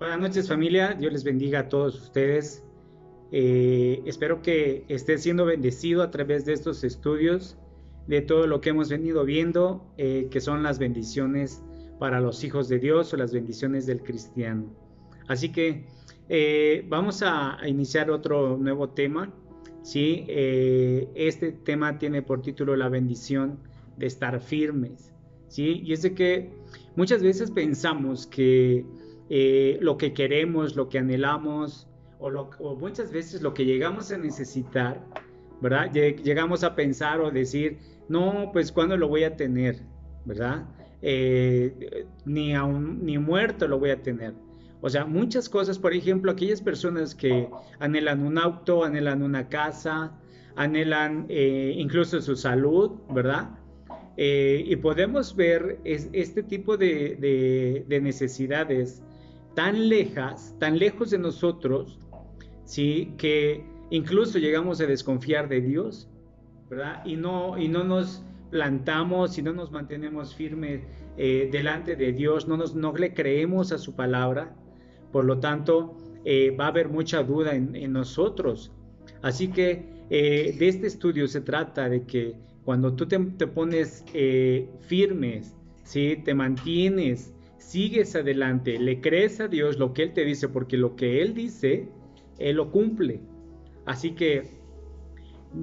Buenas noches familia, Dios les bendiga a todos ustedes. Espero que esté siendo bendecido a través de estos estudios, de todo lo que hemos venido viendo, que son las bendiciones para los hijos de Dios o las bendiciones del cristiano. Así que vamos a iniciar otro nuevo tema. ¿Sí? Este tema tiene por título la bendición de estar firmes. ¿Sí? Y es de que muchas veces pensamos que lo que queremos, lo que anhelamos, o muchas veces lo que llegamos a necesitar, ¿verdad? Llegamos a pensar o decir, no, pues ¿cuándo lo voy a tener? ¿Verdad? Ni muerto lo voy a tener. O sea, muchas cosas, por ejemplo, aquellas personas que anhelan un auto, anhelan una casa, anhelan incluso su salud, ¿verdad? Y podemos ver este tipo de necesidades tan lejos de nosotros, ¿sí? Que incluso llegamos a desconfiar de Dios, ¿verdad? Y no nos plantamos y no nos mantenemos firmes delante de Dios, no le creemos a su palabra, por lo tanto va a haber mucha duda en nosotros. Así que de este estudio se trata de que cuando tú te pones firmes, ¿sí? Te mantienes, sigues adelante, le crees a Dios lo que Él te dice, porque lo que Él dice, Él lo cumple. Así que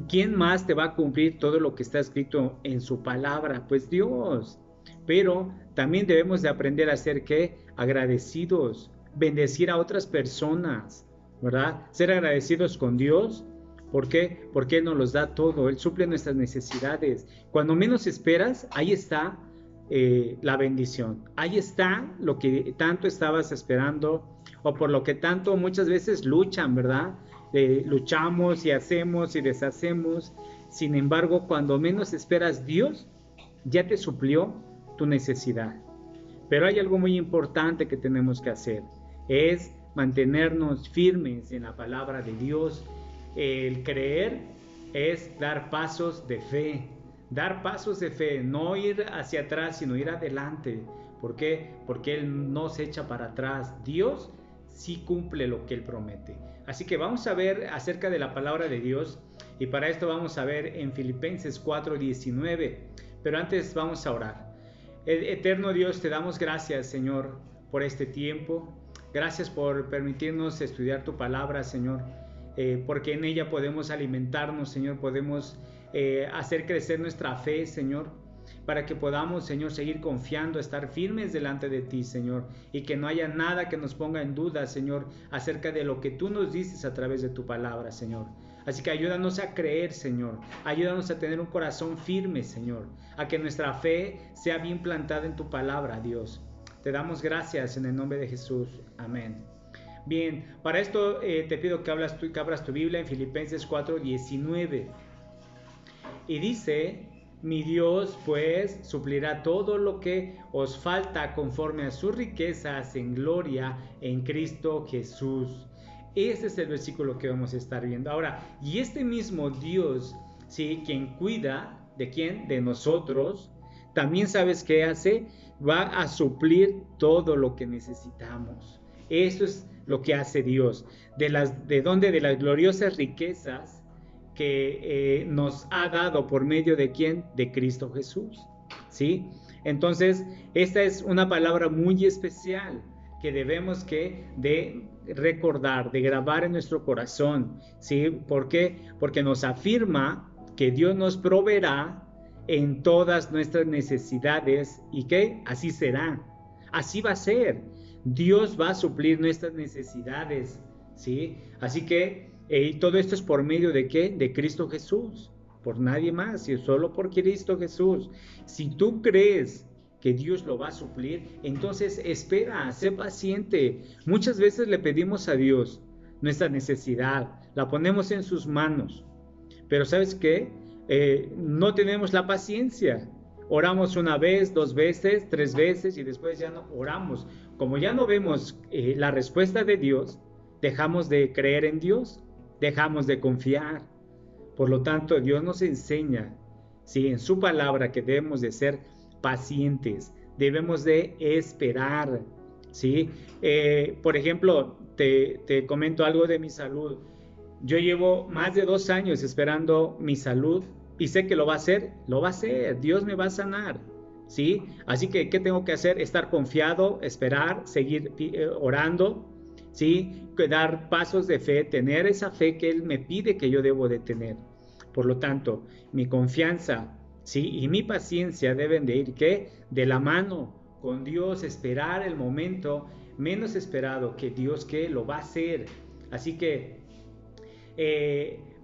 ¿quién más te va a cumplir todo lo que está escrito en su palabra? Pues Dios. Pero también debemos de aprender a ser ¿qué? Agradecidos, bendecir a otras personas, ¿verdad? Ser agradecidos con Dios. ¿Por qué? Porque Él nos los da todo, Él suple nuestras necesidades. Cuando menos esperas, ahí está la bendición. Ahí está lo que tanto estabas esperando o por lo que tanto muchas veces luchan, ¿verdad? Luchamos y hacemos y deshacemos. Sin embargo, cuando menos esperas, Dios ya te suplió tu necesidad. Pero hay algo muy importante que tenemos que hacer, es mantenernos firmes en la palabra de Dios. El creer es dar pasos de fe, no ir hacia atrás, sino ir adelante. ¿Por qué? Porque Él no se echa para atrás. Dios sí cumple lo que Él promete. Así que vamos a ver acerca de la palabra de Dios, y para esto vamos a ver en Filipenses 4:19. Pero antes vamos a orar. Eterno Dios, te damos gracias, Señor, por este tiempo. Gracias por permitirnos estudiar tu palabra, Señor, porque en ella podemos alimentarnos, Señor, podemos hacer crecer nuestra fe, Señor, para que podamos, Señor, seguir confiando, estar firmes delante de ti, Señor, y que no haya nada que nos ponga en duda, Señor, acerca de lo que tú nos dices a través de tu palabra, Señor. Así que ayúdanos a creer, Señor, ayúdanos a tener un corazón firme, Señor, a que nuestra fe sea bien plantada en tu palabra, Dios. Te damos gracias en el nombre de Jesús. Amén. Bien, para esto te pido que abras tu Biblia en Filipenses 4:19. Y dice: mi Dios pues suplirá todo lo que os falta conforme a sus riquezas en gloria en Cristo Jesús. Este es el versículo que vamos a estar viendo ahora. Y este mismo Dios, ¿sí? Quien cuida, ¿de quién? De nosotros. También, ¿sabes qué hace? Va a suplir todo lo que necesitamos. Eso es lo que hace Dios. ¿De dónde? De las gloriosas riquezas que nos ha dado por medio de quién, de Cristo Jesús, ¿sí? Entonces, esta es una palabra muy especial que debemos de recordar, de grabar en nuestro corazón, ¿sí? ¿Por qué? Porque nos afirma que Dios nos proveerá en todas nuestras necesidades y que así será, así va a ser. Dios va a suplir nuestras necesidades, ¿sí? Así que todo esto es por medio de ¿qué? De Cristo Jesús, por nadie más, y solo por Cristo Jesús. Si tú crees que Dios lo va a suplir, entonces espera, sé paciente. Muchas veces le pedimos a Dios nuestra necesidad, la ponemos en sus manos, pero ¿sabes qué? No tenemos la paciencia. Oramos una vez, 2 veces, 3 veces y después ya no oramos. Como ya no vemos la respuesta de Dios, dejamos de creer en Dios, dejamos de confiar. Por lo tanto, Dios nos enseña, ¿sí? En su palabra, que debemos de ser pacientes, debemos de esperar. ¿sí? Por ejemplo, te comento algo de mi salud. Yo llevo más de 2 años esperando mi salud y sé que lo va a hacer, lo va a hacer, Dios me va a sanar, ¿sí? Así que, ¿qué tengo que hacer? Estar confiado, esperar, seguir orando, ¿sí? Dar pasos de fe, tener esa fe que Él me pide que yo debo de tener. Por lo tanto, mi confianza, ¿sí? Y mi paciencia deben de ir, ¿qué? De la mano con Dios, esperar el momento menos esperado que Dios que lo va a hacer. Así que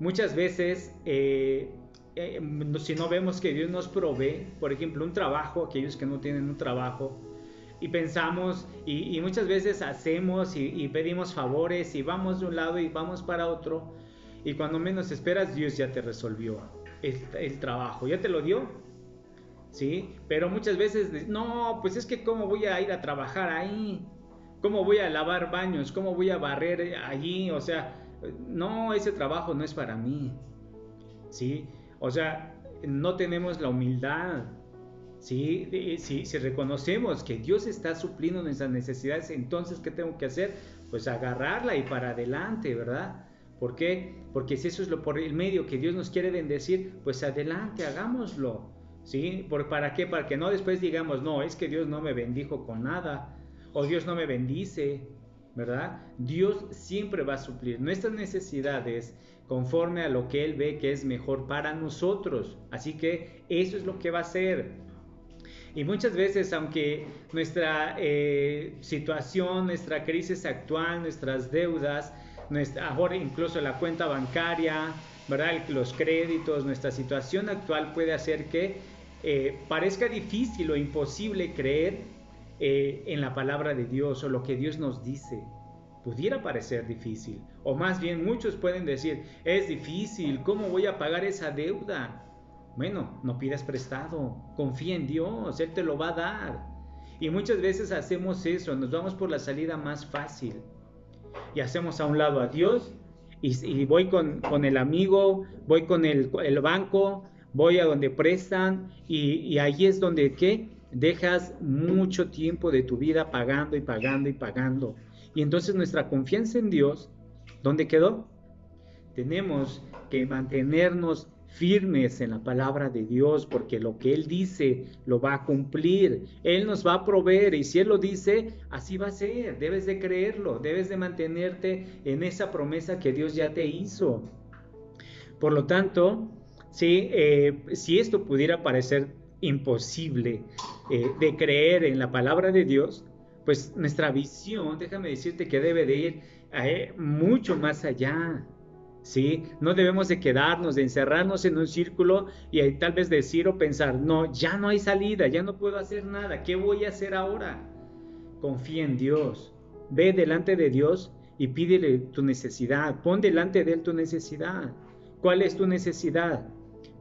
muchas veces, si no vemos que Dios nos provee, por ejemplo, un trabajo, aquellos que no tienen un trabajo, y pensamos, y muchas veces hacemos y pedimos favores y vamos de un lado y vamos para otro, y cuando menos esperas, Dios ya te resolvió el trabajo, ya te lo dio, ¿sí? Pero muchas veces, no, pues es que cómo voy a ir a trabajar ahí, cómo voy a lavar baños, cómo voy a barrer allí, o sea, no, ese trabajo no es para mí, ¿sí? O sea, no tenemos la humildad, ¿sí? Si reconocemos que Dios está supliendo nuestras necesidades, entonces, ¿qué tengo que hacer? Pues agarrarla y para adelante, ¿verdad? ¿Por qué? Porque si eso es lo por el medio que Dios nos quiere bendecir, pues adelante, hagámoslo, ¿sí? ¿Para qué? Para que no después digamos, no, es que Dios no me bendijo con nada, o Dios no me bendice, ¿verdad? Dios siempre va a suplir nuestras necesidades conforme a lo que Él ve que es mejor para nosotros. Así que eso es lo que va a hacer. Y muchas veces, aunque nuestra situación, nuestra crisis actual, nuestras deudas, ahora incluso la cuenta bancaria, ¿verdad? Los créditos, nuestra situación actual puede hacer que parezca difícil o imposible creer en la palabra de Dios o lo que Dios nos dice. Pudiera parecer difícil, o más bien muchos pueden decir, es difícil, ¿cómo voy a pagar esa deuda? Bueno, no pidas prestado, confía en Dios, Él te lo va a dar. Y muchas veces hacemos eso, nos vamos por la salida más fácil y hacemos a un lado a Dios y voy con el amigo, voy con el banco, voy a donde prestan y ahí es donde ¿qué? Dejas mucho tiempo de tu vida pagando y pagando y pagando. Y entonces nuestra confianza en Dios, ¿dónde quedó? Tenemos que mantenernos firmes en la palabra de Dios, porque lo que Él dice lo va a cumplir, Él nos va a proveer, y si Él lo dice, así va a ser, debes de creerlo, debes de mantenerte en esa promesa que Dios ya te hizo. Por lo tanto, ¿sí? Si esto pudiera parecer imposible de creer en la palabra de Dios, pues nuestra visión, déjame decirte que debe de ir mucho más allá. ¿Sí? No debemos de quedarnos, de encerrarnos en un círculo y tal vez decir o pensar, no, ya no hay salida, ya no puedo hacer nada, ¿qué voy a hacer ahora? Confía en Dios, ve delante de Dios y pídele tu necesidad, pon delante de Él tu necesidad. ¿Cuál es tu necesidad?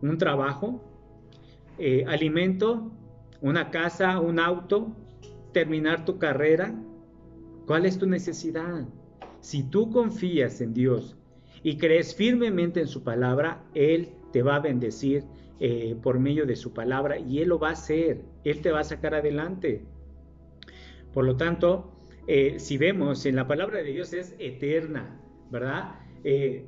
¿Un trabajo? ¿Alimento? ¿Una casa? ¿Un auto? ¿Terminar tu carrera? ¿Cuál es tu necesidad? Si tú confías en Dios y crees firmemente en su palabra, Él te va a bendecir por medio de su palabra y Él lo va a hacer, Él te va a sacar adelante. Por lo tanto, si vemos en la palabra de Dios es eterna, ¿verdad?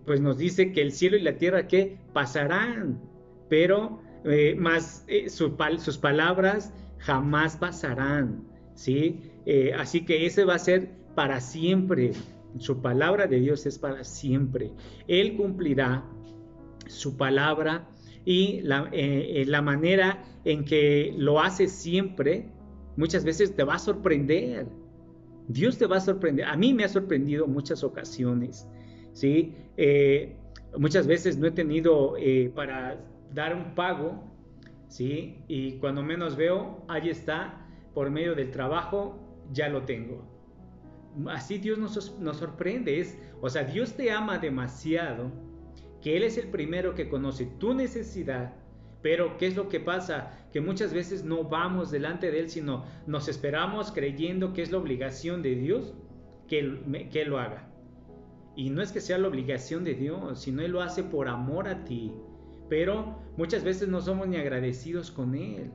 Pues nos dice que el cielo y la tierra que pasarán, pero sus palabras jamás pasarán, ¿sí? Así que ese va a ser para siempre. Su palabra de Dios es para siempre. Él cumplirá su palabra y la manera en que lo hace siempre, muchas veces te va a sorprender. Dios te va a sorprender. A mí me ha sorprendido muchas ocasiones, ¿sí? Muchas veces no he tenido para dar un pago, ¿sí? Y cuando menos veo, ahí está, por medio del trabajo, ya lo tengo. Así Dios nos sorprende. O sea, Dios te ama demasiado que Él es el primero que conoce tu necesidad, pero ¿qué es lo que pasa? Que muchas veces no vamos delante de Él, sino nos esperamos creyendo que es la obligación de Dios que Él lo haga. Y no es que sea la obligación de Dios, sino Él lo hace por amor a ti. Pero muchas veces no somos ni agradecidos con Él.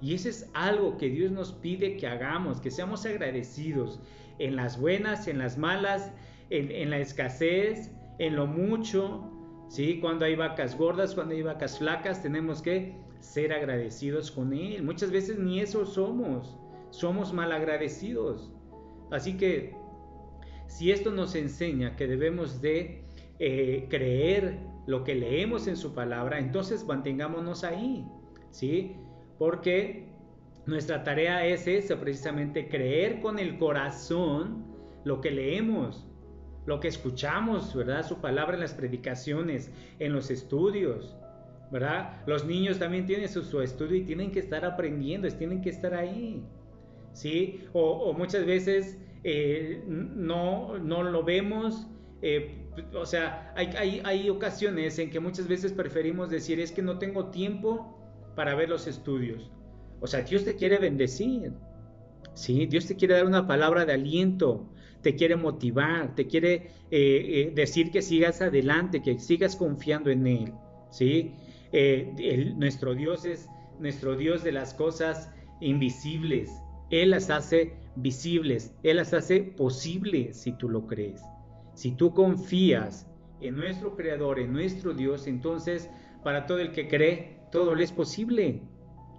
Y eso es algo que Dios nos pide que hagamos, que seamos agradecidos en las buenas, en las malas, en la escasez, en lo mucho, ¿sí? Cuando hay vacas gordas, cuando hay vacas flacas, tenemos que ser agradecidos con Él. Muchas veces ni eso somos mal agradecidos. Así que si esto nos enseña que debemos de creer lo que leemos en su palabra, entonces mantengámonos ahí, ¿sí? Porque nuestra tarea es esa, precisamente creer con el corazón lo que leemos, lo que escuchamos, ¿verdad? Su palabra en las predicaciones, en los estudios, ¿verdad? Los niños también tienen su estudio y tienen que estar aprendiendo, tienen que estar ahí, ¿sí? O muchas veces no lo vemos. O sea, hay ocasiones en que muchas veces preferimos decir, es que no tengo tiempo para ver los estudios. O sea, Dios te quiere bendecir, ¿sí? Dios te quiere dar una palabra de aliento, te quiere motivar, te quiere decir que sigas adelante, que sigas confiando en Él, ¿sí? Nuestro Dios es nuestro Dios de las cosas invisibles. Él las hace visibles, Él las hace posibles si tú lo crees. Si tú confías en nuestro Creador, en nuestro Dios, entonces para todo el que cree, todo le es posible.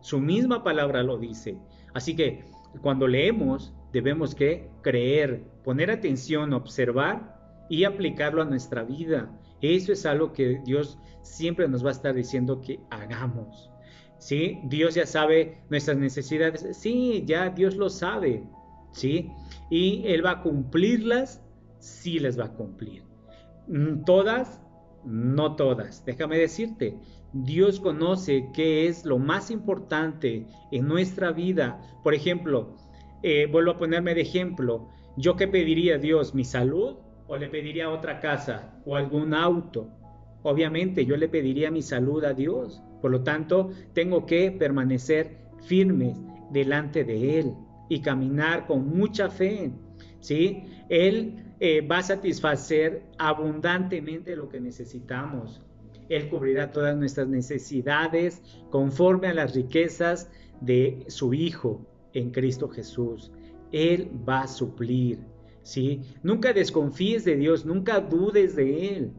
Su misma palabra lo dice. Así que cuando leemos, debemos que creer, poner atención, observar y aplicarlo a nuestra vida. Eso es algo que Dios siempre nos va a estar diciendo que hagamos. ¿Sí? Dios ya sabe nuestras necesidades. Sí, ya Dios lo sabe. ¿Sí? Y Él va a cumplirlas. Sí las va a cumplir. Todas, no todas. Déjame decirte, Dios conoce qué es lo más importante en nuestra vida. Por ejemplo, vuelvo a ponerme de ejemplo. ¿Yo qué pediría a Dios? ¿Mi salud? ¿O le pediría otra casa? ¿O algún auto? Obviamente yo le pediría mi salud a Dios. Por lo tanto, tengo que permanecer firmes delante de Él y caminar con mucha fe, ¿sí? Él va a satisfacer abundantemente lo que necesitamos. Él cubrirá todas nuestras necesidades conforme a las riquezas de su Hijo en Cristo Jesús. Él va a suplir, ¿sí? Nunca desconfíes de Dios, nunca dudes de Él.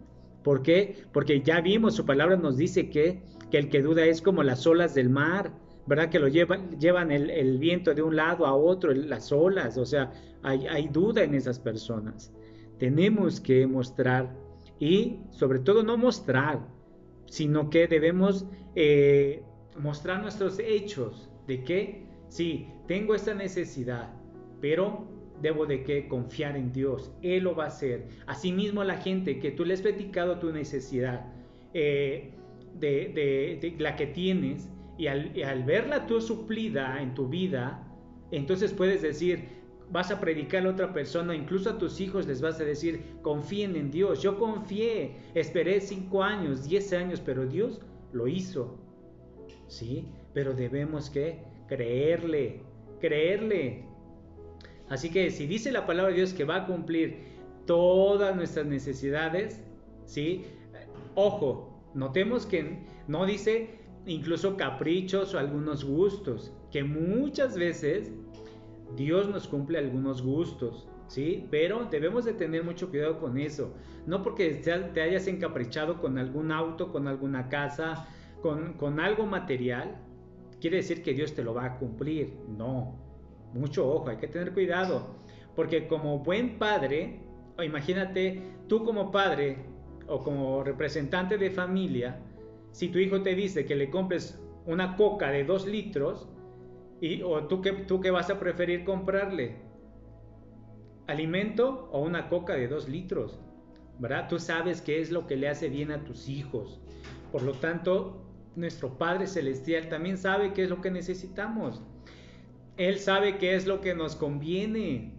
¿Por qué? Porque ya vimos, su palabra nos dice que el que duda es como las olas del mar, ¿verdad? Que lo llevan el viento de un lado a otro, las olas. O sea, hay duda en esas personas. Tenemos que mostrar, y sobre todo no mostrar, sino que debemos mostrar nuestros hechos de que sí, tengo esta necesidad, pero debo de que confiar en Dios. Él lo va a hacer. Asimismo, la gente que tú le has platicado tu necesidad de la que tienes, y al verla tú suplida en tu vida, entonces puedes decir, vas a predicar a otra persona, incluso a tus hijos les vas a decir, confíen en Dios. Yo confié, esperé 5 años, 10 años, pero Dios lo hizo, ¿sí? Pero debemos que creerle. Así que si dice la palabra de Dios que va a cumplir todas nuestras necesidades, ¿sí? Ojo, notemos que no dice incluso caprichos o algunos gustos, que muchas veces Dios nos cumple algunos gustos, ¿sí? Pero debemos de tener mucho cuidado con eso. No porque te hayas encaprichado con algún auto, con alguna casa, con algo material, quiere decir que Dios te lo va a cumplir. No, mucho ojo, hay que tener cuidado. Porque como buen padre, o imagínate tú como padre o como representante de familia, si tu hijo te dice que le compres una coca de 2 litros, o tú qué vas a preferir comprarle, alimento o una coca de 2 litros, ¿verdad? Tú sabes qué es lo que le hace bien a tus hijos. Por lo tanto, nuestro Padre Celestial también sabe qué es lo que necesitamos. Él sabe qué es lo que nos conviene,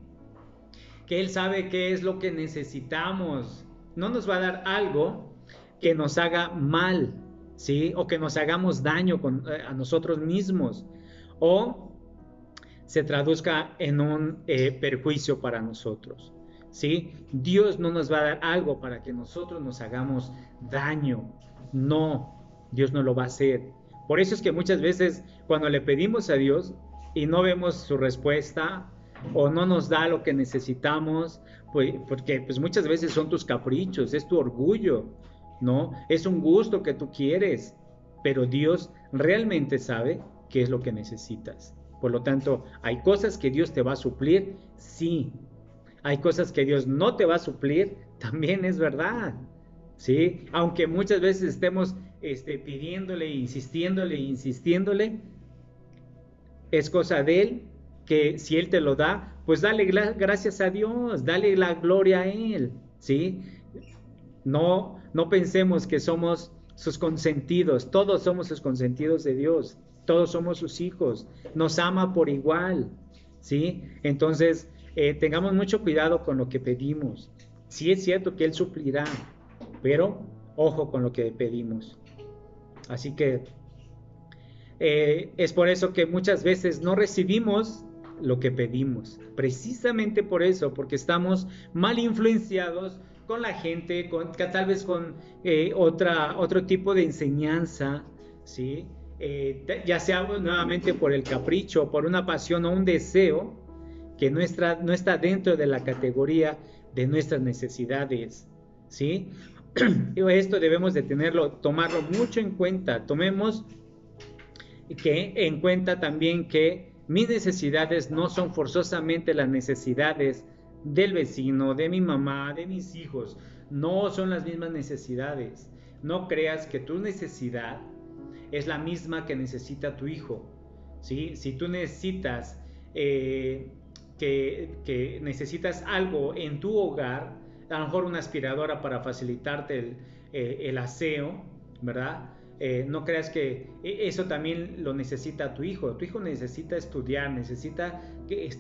que Él sabe qué es lo que necesitamos. No nos va a dar algo que nos haga mal, ¿sí? O que nos hagamos daño a nosotros mismos, o se traduzca en un perjuicio para nosotros, ¿sí? Dios no nos va a dar algo para que nosotros nos hagamos daño. No, Dios no lo va a hacer. Por eso es que muchas veces cuando le pedimos a Dios y no vemos su respuesta o no nos da lo que necesitamos, pues, porque pues muchas veces son tus caprichos, es tu orgullo, ¿no? Es un gusto que tú quieres, pero Dios realmente sabe qué es lo que necesitas. Por lo tanto, hay cosas que Dios te va a suplir, sí. Hay cosas que Dios no te va a suplir, también es verdad, ¿sí? Aunque muchas veces estemos pidiéndole, insistiéndole, es cosa de Él, que si Él te lo da, pues dale gracias a Dios, dale la gloria a Él, ¿sí? No pensemos que somos sus consentidos, todos somos sus consentidos de Dios, todos somos sus hijos, nos ama por igual, ¿sí? Entonces, tengamos mucho cuidado con lo que pedimos. Sí es cierto que Él suplirá, pero ojo con lo que pedimos. Así que es por eso que muchas veces no recibimos lo que pedimos. Precisamente por eso, porque estamos mal influenciados con la gente, tal vez con otro tipo de enseñanza, ¿sí? Ya sea nuevamente por el capricho, por una pasión o un deseo que no está dentro de la categoría de nuestras necesidades, ¿sí? Esto debemos de tomarlo mucho en cuenta. Tomemos en cuenta también que mis necesidades no son forzosamente las necesidades del vecino, de mi mamá, de mis hijos. No son las mismas necesidades. No creas que tu necesidad es la misma que necesita tu hijo, ¿sí? Si tú necesitas que necesitas algo en tu hogar, a lo mejor una aspiradora para facilitarte el aseo, ¿verdad? No creas que eso también lo necesita tu hijo. Tu hijo necesita estudiar, necesita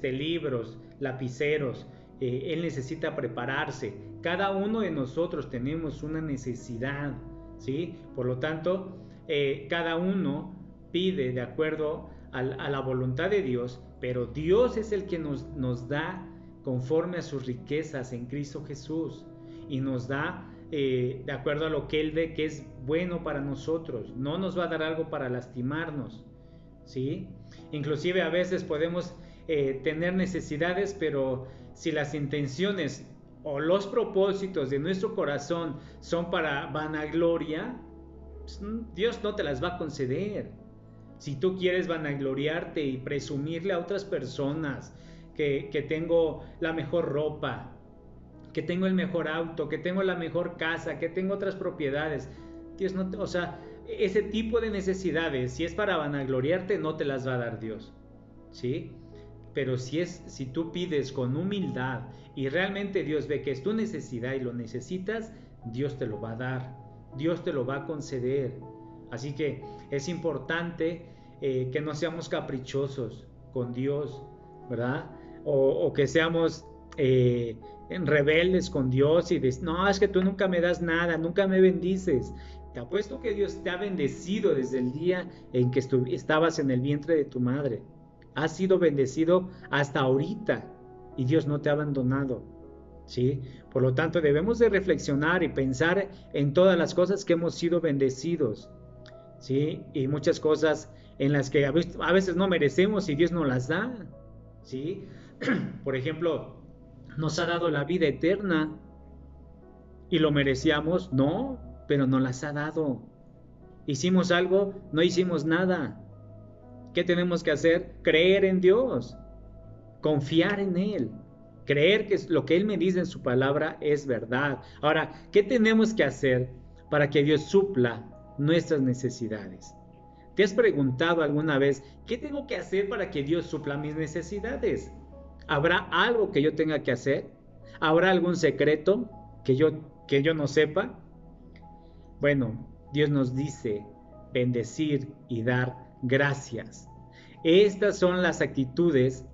libros, lapiceros, él necesita prepararse. Cada uno de nosotros tenemos una necesidad, ¿sí? Por lo tanto, cada uno pide de acuerdo a la voluntad de Dios, pero Dios es el que nos da conforme a sus riquezas en Cristo Jesús y nos da de acuerdo a lo que Él ve que es bueno para nosotros. No nos va a dar algo para lastimarnos, ¿sí? Inclusive a veces podemos tener necesidades, pero si las intenciones o los propósitos de nuestro corazón son para vanagloria, pues Dios no te las va a conceder. Si tú quieres vanagloriarte y presumirle a otras personas que tengo la mejor ropa, que tengo el mejor auto, que tengo la mejor casa, que tengo otras propiedades, Dios no, o sea, ese tipo de necesidades, si es para vanagloriarte, no te las va a dar Dios, ¿sí? Pero si tú pides con humildad y realmente Dios ve que es tu necesidad y lo necesitas, Dios te lo va a dar, Dios te lo va a conceder. Así que es importante que no seamos caprichosos con Dios, ¿verdad? O que seamos rebeldes con Dios y no, es que tú nunca me das nada, nunca me bendices. Te apuesto que Dios te ha bendecido desde el día en que estabas en el vientre de tu madre. Has sido bendecido hasta ahorita y Dios no te ha abandonado, ¿sí? Por lo tanto, debemos de reflexionar y pensar en todas las cosas que hemos sido bendecidos, ¿sí? Y muchas cosas en las que a veces no merecemos y Dios nos las da, ¿sí? Por ejemplo, nos ha dado la vida eterna y lo merecíamos, no, pero nos las ha dado. ¿Hicimos algo? No hicimos nada. ¿Qué tenemos que hacer? Creer en Dios, confiar en Él, creer que lo que Él me dice en su palabra es verdad. Ahora, ¿qué tenemos que hacer para que Dios supla nuestras necesidades? ¿Te has preguntado alguna vez qué tengo que hacer para que Dios supla mis necesidades? ¿Habrá algo que yo tenga que hacer? ¿Habrá algún secreto que yo no sepa? Bueno, Dios nos dice bendecir y dar gracias. Estas son las actitudes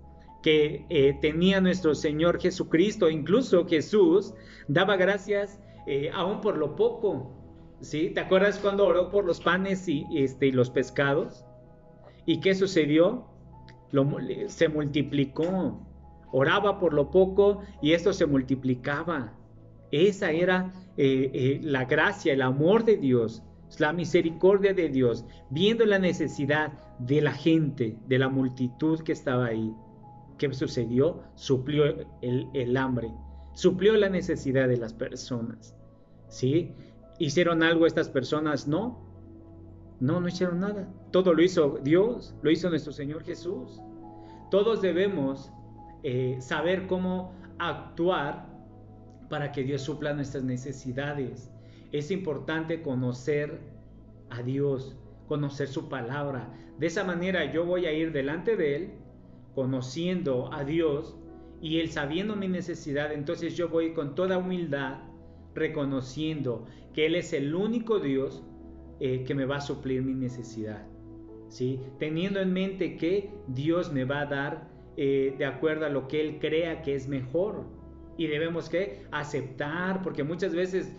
que tenía nuestro Señor Jesucristo. Incluso Jesús daba gracias aún por lo poco, ¿sí? ¿Te acuerdas cuando oró por los panes y los pescados? ¿Y qué sucedió? Se multiplicó. Oraba por lo poco y esto se multiplicaba. Esa era la gracia, el amor de Dios la misericordia de Dios, viendo la necesidad de la gente, de la multitud que estaba ahí. ¿Qué sucedió? Suplió el hambre, suplió la necesidad de las personas. ¿Sí? ¿Hicieron algo estas personas? No, no hicieron nada. Todo lo hizo Dios, lo hizo nuestro Señor Jesús. Todos debemos saber cómo actuar para que Dios supla nuestras necesidades. Es importante conocer a Dios, conocer su palabra. De esa manera yo voy a ir delante de Él, conociendo a Dios, y Él sabiendo mi necesidad. Entonces yo voy con toda humildad, reconociendo que Él es el único Dios que me va a suplir mi necesidad, ¿sí? Teniendo en mente que Dios me va a dar de acuerdo a lo que Él crea que es mejor, y debemos que aceptar, porque muchas veces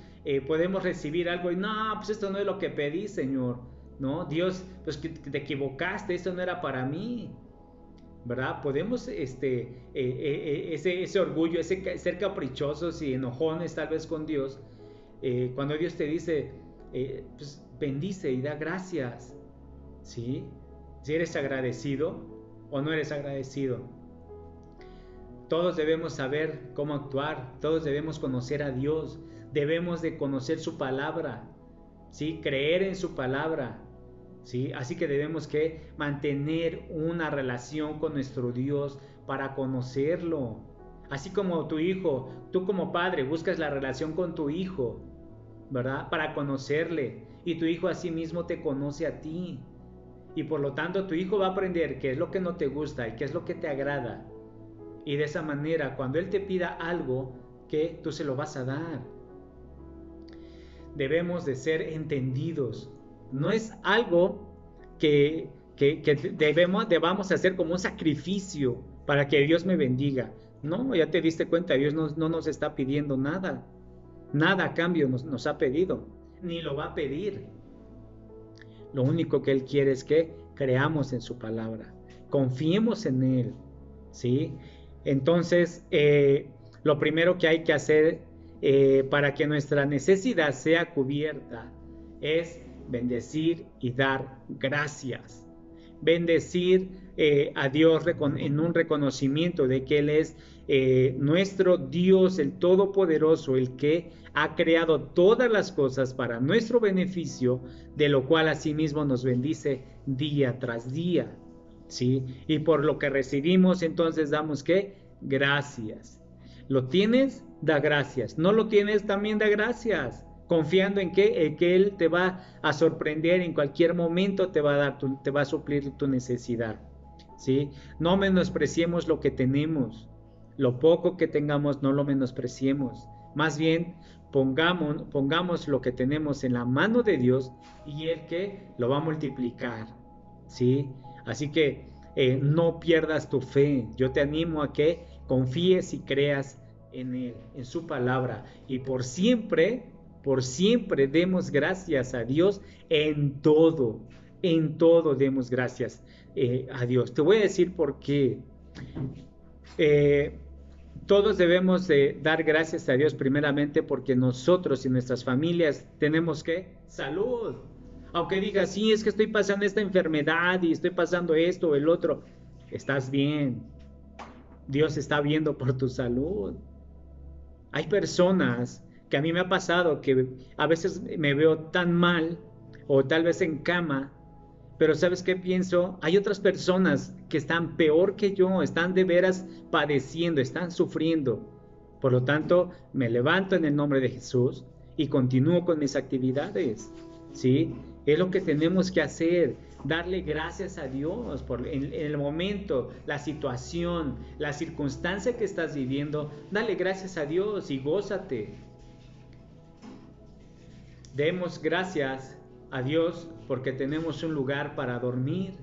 podemos recibir algo y no, pues esto no es lo que pedí, Señor, ¿no? Dios, pues que te equivocaste, esto no era para mí, ¿verdad? Podemos ese orgullo, ser caprichosos y enojones tal vez con Dios, cuando Dios te dice, pues bendice y da gracias, ¿sí? Si eres agradecido o no eres agradecido. Todos debemos saber cómo actuar, todos debemos conocer a Dios, debemos de conocer su palabra, ¿sí? Creer en su palabra, ¿sí? Así que debemos que mantener una relación con nuestro Dios para conocerlo. Así como tu hijo, tú como padre buscas la relación con tu hijo, ¿verdad? Para conocerle, y tu hijo asimismo te conoce a ti. Y por lo tanto tu hijo va a aprender qué es lo que no te gusta y qué es lo que te agrada. Y de esa manera, cuando Él te pida algo, que tú se lo vas a dar. Debemos de ser entendidos. No es algo que debamos hacer como un sacrificio para que Dios me bendiga. No, ya te diste cuenta, Dios no nos está pidiendo nada. Nada a cambio nos ha pedido, ni lo va a pedir. Lo único que Él quiere es que creamos en su palabra, confiemos en Él, ¿sí? Entonces, lo primero que hay que hacer para que nuestra necesidad sea cubierta es bendecir y dar gracias. Bendecir a Dios en un reconocimiento de que Él es nuestro Dios, el Todopoderoso, el que ha creado todas las cosas para nuestro beneficio, de lo cual asimismo nos bendice día tras día, ¿sí? Y por lo que recibimos, entonces damos ¿qué? Gracias. ¿Lo tienes? Da gracias. ¿No lo tienes? También da gracias. Confiando en que Él te va a sorprender en cualquier momento, te va a suplir tu necesidad, ¿sí? No menospreciemos lo que tenemos. Lo poco que tengamos, no lo menospreciemos. Más bien, pongamos lo que tenemos en la mano de Dios, y Él que lo va a multiplicar, ¿sí? Así que no pierdas tu fe. Yo te animo a que confíes y creas en Él, en su palabra, y por siempre demos gracias a Dios en todo demos gracias a Dios. Te voy a decir por qué. Todos debemos de dar gracias a Dios primeramente porque nosotros y nuestras familias tenemos ¿qué? Salud. Aunque digas, sí, es que estoy pasando esta enfermedad y estoy pasando esto o el otro, estás bien. Dios está viendo por tu salud. Hay personas que a mí me ha pasado que a veces me veo tan mal o tal vez en cama, pero ¿sabes qué pienso? Hay otras personas que están peor que yo, están de veras padeciendo, están sufriendo. Por lo tanto, me levanto en el nombre de Jesús y continúo con mis actividades, ¿sí? Es lo que tenemos que hacer, darle gracias a Dios por en el momento, la situación, la circunstancia que estás viviendo. Dale gracias a Dios y gózate. Demos gracias a Dios porque tenemos un lugar para dormir,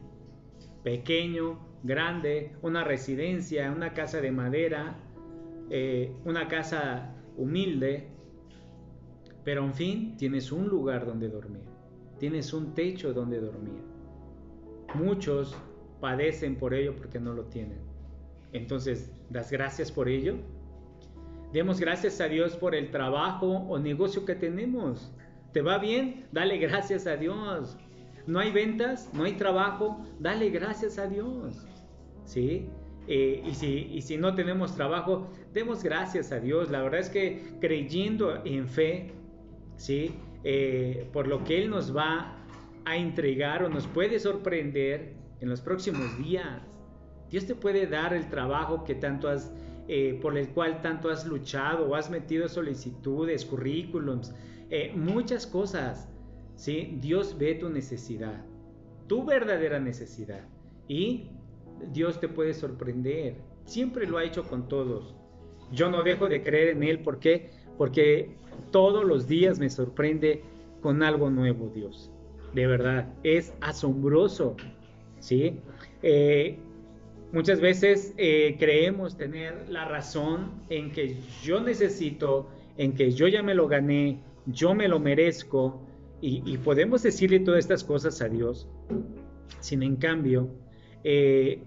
pequeño, grande, una residencia, una casa de madera, una casa humilde, pero en fin, tienes un lugar donde dormir, tienes un techo donde dormir. Muchos padecen por ello porque no lo tienen. Entonces, ¿das gracias por ello? Demos gracias a Dios por el trabajo o negocio que tenemos. ¿Te va bien? Dale gracias a Dios. ¿No hay ventas? ¿No hay trabajo? Dale gracias a Dios. ¿Sí? Y si no tenemos trabajo, demos gracias a Dios. La verdad es que creyendo en fe, ¿sí? Por lo que Él nos va a entregar o nos puede sorprender en los próximos días. Dios te puede dar el trabajo que tanto has, por el cual tanto has luchado o has metido solicitudes, currículums, muchas cosas. ¿Sí? Dios ve tu necesidad, tu verdadera necesidad, y Dios te puede sorprender. Siempre lo ha hecho con todos. Yo no dejo de creer en Él. ¿Por qué? Porque todos los días me sorprende con algo nuevo, Dios. De verdad, es asombroso. ¿Sí? Muchas veces creemos tener la razón en que yo necesito, en que yo ya me lo gané, yo me lo merezco, y podemos decirle todas estas cosas a Dios. Sin en cambio,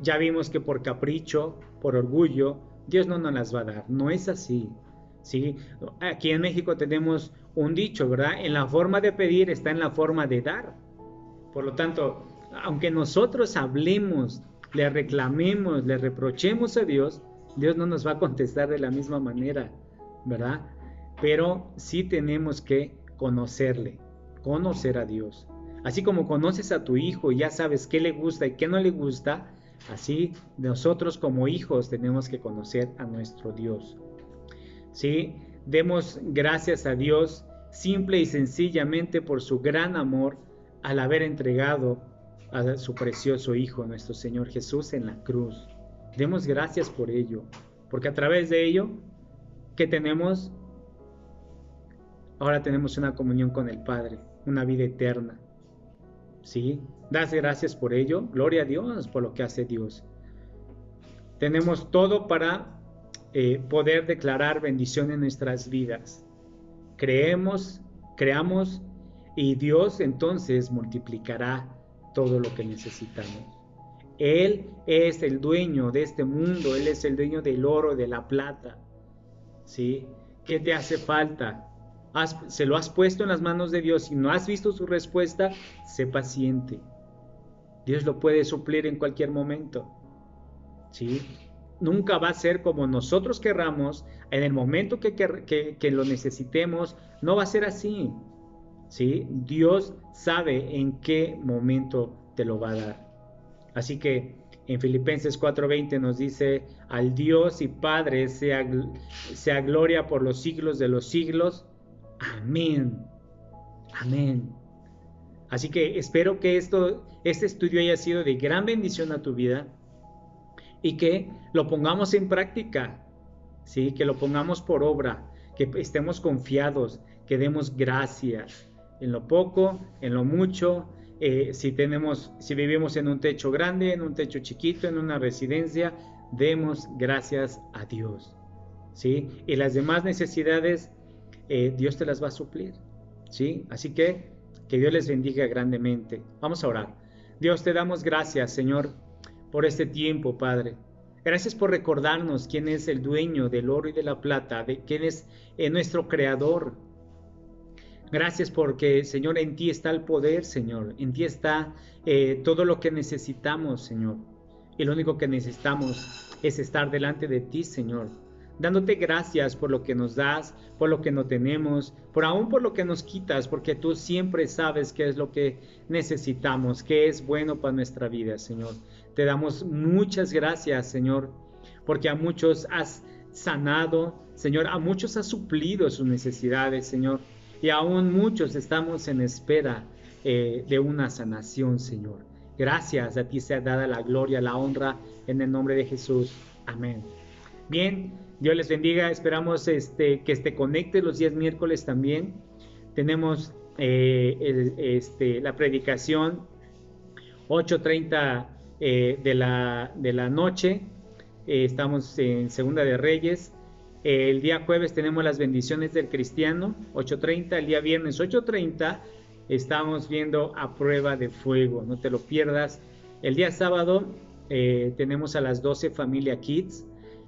ya vimos que por capricho, por orgullo, Dios no nos las va a dar. No es así. ¿Sí? Aquí en México tenemos un dicho, ¿verdad? En la forma de pedir está en la forma de dar. Por lo tanto, aunque nosotros hablemos, le reclamemos, le reprochemos a Dios, Dios no nos va a contestar de la misma manera, ¿verdad? Pero sí tenemos que conocerle, conocer a Dios. Así como conoces a tu hijo y ya sabes qué le gusta y qué no le gusta, así nosotros como hijos tenemos que conocer a nuestro Dios. ¿Sí? Demos gracias a Dios simple y sencillamente por su gran amor al haber entregado a su precioso Hijo, nuestro Señor Jesús, en la cruz. Demos gracias por ello, porque a través de ello, ¿qué tenemos? Ahora tenemos una comunión con el Padre, una vida eterna. ¿Sí? Das gracias por ello. Gloria a Dios por lo que hace Dios. Tenemos todo para poder declarar bendición en nuestras vidas. Creamos, y Dios entonces multiplicará todo lo que necesitamos. Él es el dueño de este mundo. Él es el dueño del oro, de la plata. ¿Sí? ¿Qué te hace falta? Se lo has puesto en las manos de Dios y no has visto su respuesta. Sé paciente. Dios lo puede suplir en cualquier momento. ¿Sí? Nunca va a ser como nosotros querramos, en el momento que lo necesitemos. No va a ser así. ¿Sí? Dios sabe en qué momento te lo va a dar. Así que en Filipenses 4:20 nos dice: al Dios y Padre sea gloria por los siglos de los siglos. Amén. Amén. Así que espero que este estudio haya sido de gran bendición a tu vida y que lo pongamos en práctica. ¿Sí? Que lo pongamos por obra, que estemos confiados, que demos gracias en lo poco, en lo mucho. Si vivimos en un techo grande, en un techo chiquito, en una residencia, demos gracias a Dios. ¿Sí? Y las demás necesidades, Dios te las va a suplir. ¿Sí? Así que Dios les bendiga grandemente. Vamos a orar. Dios, te damos gracias, Señor, por este tiempo, Padre. Gracias por recordarnos quién es el dueño del oro y de la plata, de quién es nuestro creador. Gracias porque, Señor, en ti está el poder, Señor. En ti está todo lo que necesitamos, Señor. Y lo único que necesitamos es estar delante de ti, Señor, dándote gracias por lo que nos das, por lo que no tenemos, aún por lo que nos quitas, porque tú siempre sabes qué es lo que necesitamos, qué es bueno para nuestra vida, Señor. Te damos muchas gracias, Señor, porque a muchos has sanado, Señor, a muchos has suplido sus necesidades, Señor, y aún muchos estamos en espera de una sanación, Señor. Gracias, a ti sea dada la gloria, la honra, en el nombre de Jesús. Amén. Bien, Dios les bendiga. Esperamos que te conectes los días miércoles también. Tenemos la predicación 8:30 de la noche. Estamos en Segunda de Reyes. El día jueves tenemos las bendiciones del cristiano, 8:30. El día viernes, 8:30, estamos viendo A Prueba de Fuego. No te lo pierdas. El día sábado tenemos a las 12 Familia Kids.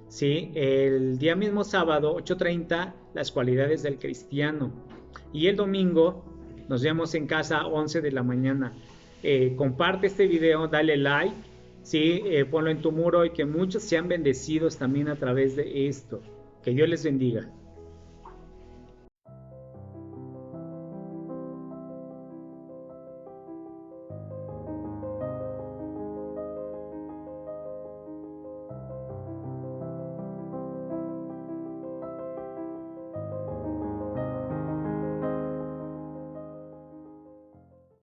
¿Sí? El día mismo sábado, 8:30, las cualidades del cristiano. Y el domingo, Nos vemos en casa 11 de la mañana. Comparte este video, dale like, ¿sí? Ponlo en tu muro y que muchos sean bendecidos también a través de esto. Que Dios les bendiga.